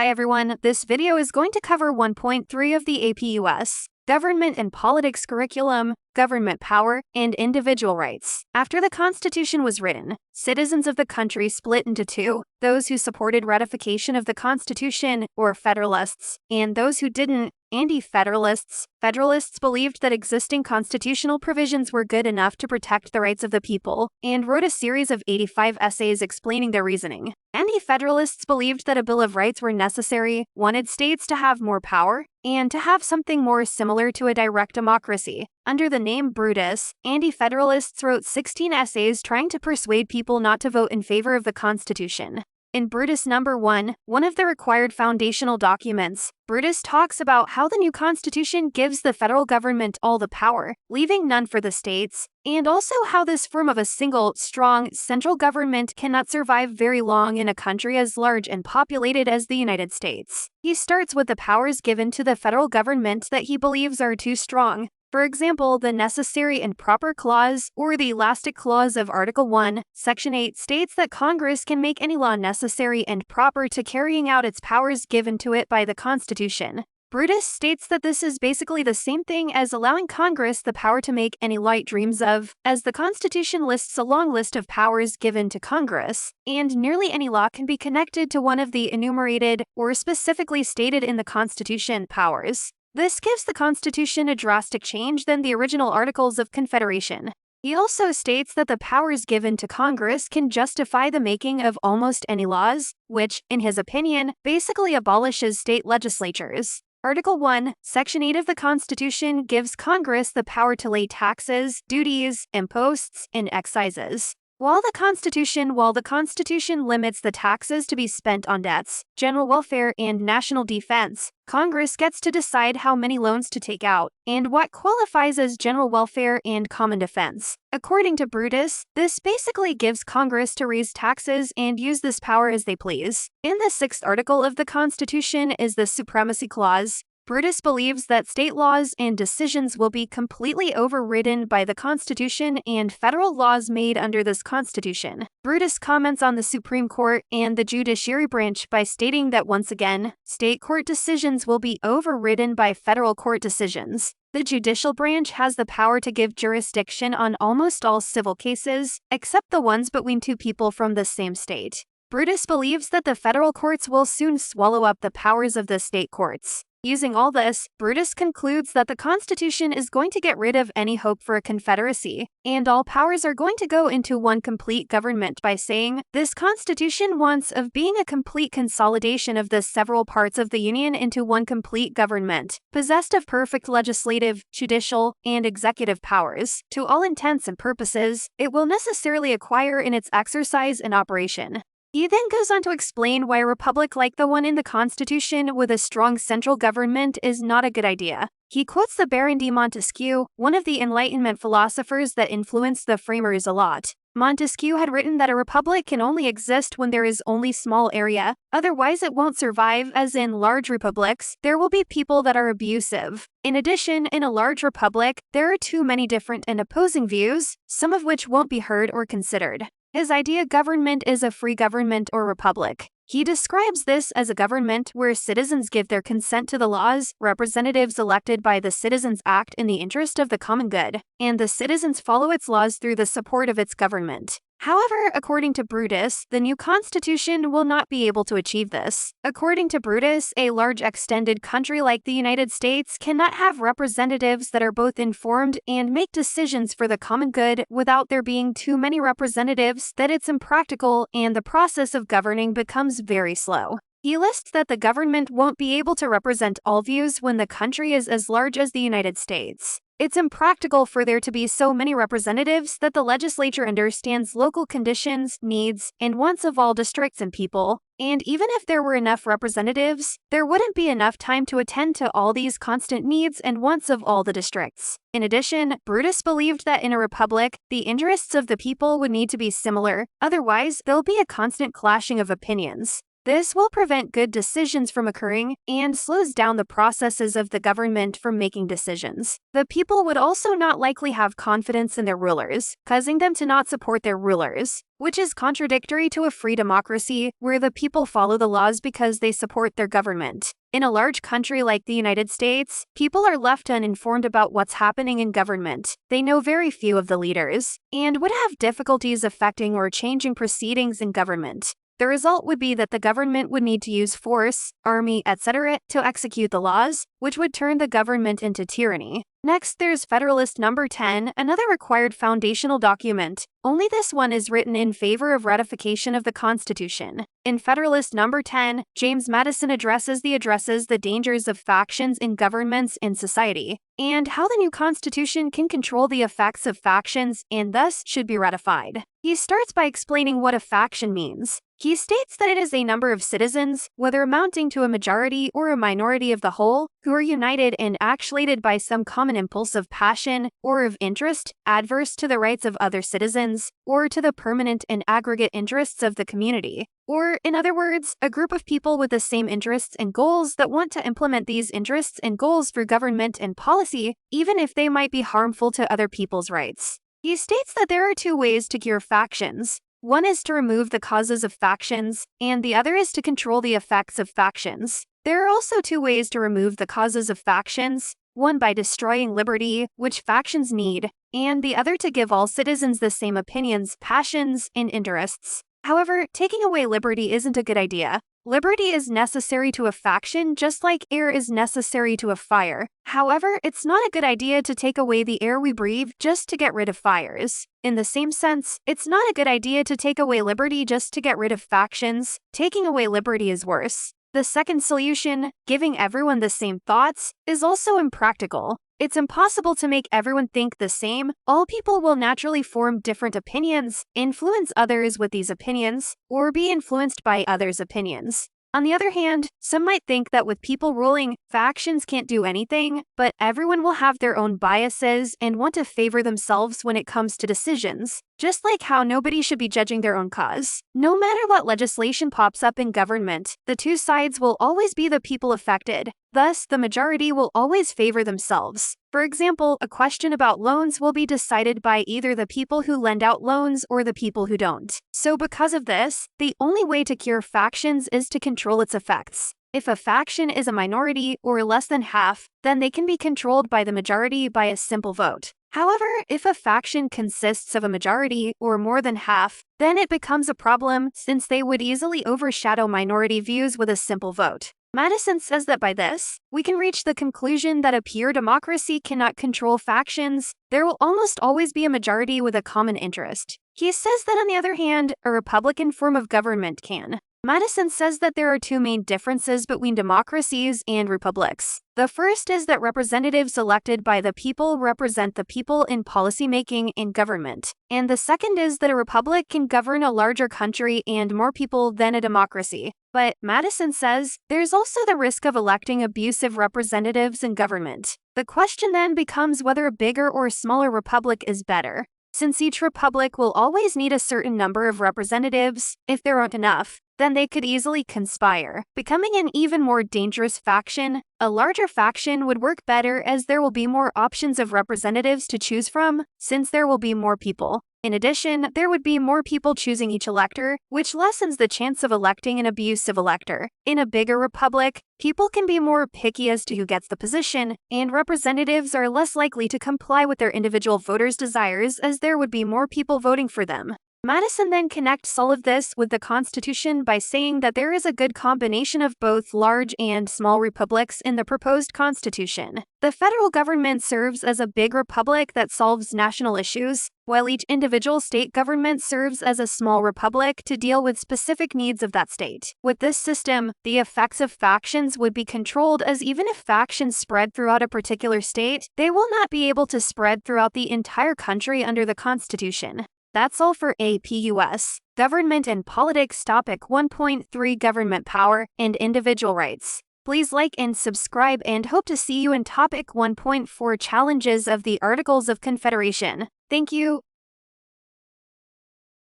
Hi everyone, this video is going to cover 1.3 of the AP US, Government and Politics Curriculum, Government Power, and Individual Rights. After the Constitution was written, citizens of the country split into two, those who supported ratification of the Constitution, or Federalists, and those who didn't, anti-federalists. Federalists believed that existing constitutional provisions were good enough to protect the rights of the people, and wrote a series of 85 essays explaining their reasoning. Anti-federalists believed that a Bill of Rights were necessary, wanted states to have more power, and to have something more similar to a direct democracy. Under the name Brutus, anti-federalists wrote 16 essays trying to persuade people not to vote in favor of the Constitution. In Brutus No. 1, one of the required foundational documents, Brutus talks about how the new Constitution gives the federal government all the power, leaving none for the states, and also how this form of a single, strong, central government cannot survive very long in a country as large and populated as the United States. He starts with the powers given to the federal government that he believes are too strong. For example, the Necessary and Proper Clause, or the Elastic Clause of Article 1, Section 8 states that Congress can make any law necessary and proper to carrying out its powers given to it by the Constitution. Brutus states that this is basically the same thing as allowing Congress the power to make any law it dreams of, as the Constitution lists a long list of powers given to Congress, and nearly any law can be connected to one of the enumerated, or specifically stated in the Constitution, powers. This gives the Constitution a drastic change than the original Articles of Confederation. He also states that the powers given to Congress can justify the making of almost any laws, which, in his opinion, basically abolishes state legislatures. Article 1, Section 8 of the Constitution gives Congress the power to lay taxes, duties, imposts, and excises. While the Constitution limits the taxes to be spent on debts, general welfare, and national defense, Congress gets to decide how many loans to take out, and what qualifies as general welfare and common defense. According to Brutus, this basically gives Congress to raise taxes and use this power as they please. In the 6th article of the Constitution is the Supremacy Clause. Brutus believes that state laws and decisions will be completely overridden by the Constitution and federal laws made under this Constitution. Brutus comments on the Supreme Court and the judiciary branch by stating that once again, state court decisions will be overridden by federal court decisions. The judicial branch has the power to give jurisdiction on almost all civil cases, except the ones between two people from the same state. Brutus believes that the federal courts will soon swallow up the powers of the state courts. Using all this, Brutus concludes that the Constitution is going to get rid of any hope for a confederacy, and all powers are going to go into one complete government by saying, this Constitution wants of being a complete consolidation of the several parts of the Union into one complete government, possessed of perfect legislative, judicial, and executive powers. To all intents and purposes, it will necessarily acquire in its exercise and operation. He then goes on to explain why a republic like the one in the Constitution with a strong central government is not a good idea. He quotes the Baron de Montesquieu, one of the Enlightenment philosophers that influenced the framers a lot. Montesquieu had written that a republic can only exist when there is only small area, otherwise it won't survive, as in large republics, there will be people that are abusive. In addition, in a large republic, there are too many different and opposing views, some of which won't be heard or considered. His idea government is a free government or republic. He describes this as a government where citizens give their consent to the laws, representatives elected by the citizens act in the interest of the common good, and the citizens follow its laws through the support of its government. However, according to Brutus, the new Constitution will not be able to achieve this. According to Brutus, a large extended country like the United States cannot have representatives that are both informed and make decisions for the common good without there being too many representatives, that it's impractical, and the process of governing becomes very slow. He lists that the government won't be able to represent all views when the country is as large as the United States. It's impractical for there to be so many representatives that the legislature understands local conditions, needs, and wants of all districts and people, and even if there were enough representatives, there wouldn't be enough time to attend to all these constant needs and wants of all the districts. In addition, Brutus believed that in a republic, the interests of the people would need to be similar, otherwise there'll be a constant clashing of opinions. This will prevent good decisions from occurring and slows down the processes of the government from making decisions. The people would also not likely have confidence in their rulers, causing them to not support their rulers, which is contradictory to a free democracy where the people follow the laws because they support their government. In a large country like the United States, people are left uninformed about what's happening in government. They know very few of the leaders, and would have difficulties affecting or changing proceedings in government. The result would be that the government would need to use force, army, etc. to execute the laws, which would turn the government into tyranny. Next, there's Federalist No. 10, another required foundational document. Only this one is written in favor of ratification of the Constitution. In Federalist No. 10, James Madison addresses the dangers of factions in governments and society, and how the new Constitution can control the effects of factions and thus should be ratified. He starts by explaining what a faction means. He states that it is a number of citizens, whether amounting to a majority or a minority of the whole, who are united and actuated by some common impulse of passion or of interest, adverse to the rights of other citizens, or to the permanent and aggregate interests of the community. Or, in other words, a group of people with the same interests and goals that want to implement these interests and goals through government and policy, even if they might be harmful to other people's rights. He states that there are two ways to cure factions. One is to remove the causes of factions, and the other is to control the effects of factions. There are also two ways to remove the causes of factions, one by destroying liberty, which factions need, and the other to give all citizens the same opinions, passions, and interests. However, taking away liberty isn't a good idea. Liberty is necessary to a faction just like air is necessary to a fire. However, it's not a good idea to take away the air we breathe just to get rid of fires. In the same sense, it's not a good idea to take away liberty just to get rid of factions. Taking away liberty is worse. The second solution, giving everyone the same thoughts, is also impractical. It's impossible to make everyone think the same. All people will naturally form different opinions, influence others with these opinions, or be influenced by others' opinions. On the other hand, some might think that with people ruling, factions can't do anything, but everyone will have their own biases and want to favor themselves when it comes to decisions, just like how nobody should be judging their own cause. No matter what legislation pops up in government, the two sides will always be the people affected. Thus, the majority will always favor themselves. For example, a question about loans will be decided by either the people who lend out loans or the people who don't. So because of this, the only way to cure factions is to control its effects. If a faction is a minority or less than half, then they can be controlled by the majority by a simple vote. However, if a faction consists of a majority or more than half, then it becomes a problem since they would easily overshadow minority views with a simple vote. Madison says that by this, we can reach the conclusion that a pure democracy cannot control factions. There will almost always be a majority with a common interest. He says that on the other hand, a republican form of government can. Madison says that there are two main differences between democracies and republics. The first is that representatives elected by the people represent the people in policymaking and government. And the second is that a republic can govern a larger country and more people than a democracy. But, Madison says, there's also the risk of electing abusive representatives in government. The question then becomes whether a bigger or smaller republic is better. Since each republic will always need a certain number of representatives, if there aren't enough, then they could easily conspire, becoming an even more dangerous faction. A larger faction would work better as there will be more options of representatives to choose from, since there will be more people. In addition, there would be more people choosing each elector, which lessens the chance of electing an abusive elector. In a bigger republic, people can be more picky as to who gets the position, and representatives are less likely to comply with their individual voters' desires as there would be more people voting for them. Madison then connects all of this with the Constitution by saying that there is a good combination of both large and small republics in the proposed Constitution. The federal government serves as a big republic that solves national issues, while each individual state government serves as a small republic to deal with specific needs of that state. With this system, the effects of factions would be controlled, as even if factions spread throughout a particular state, they will not be able to spread throughout the entire country under the Constitution. That's all for AP US. Government and Politics Topic 1.3 Government Power and Individual Rights. Please like and subscribe, and hope to see you in Topic 1.4 Challenges of the Articles of Confederation. Thank you.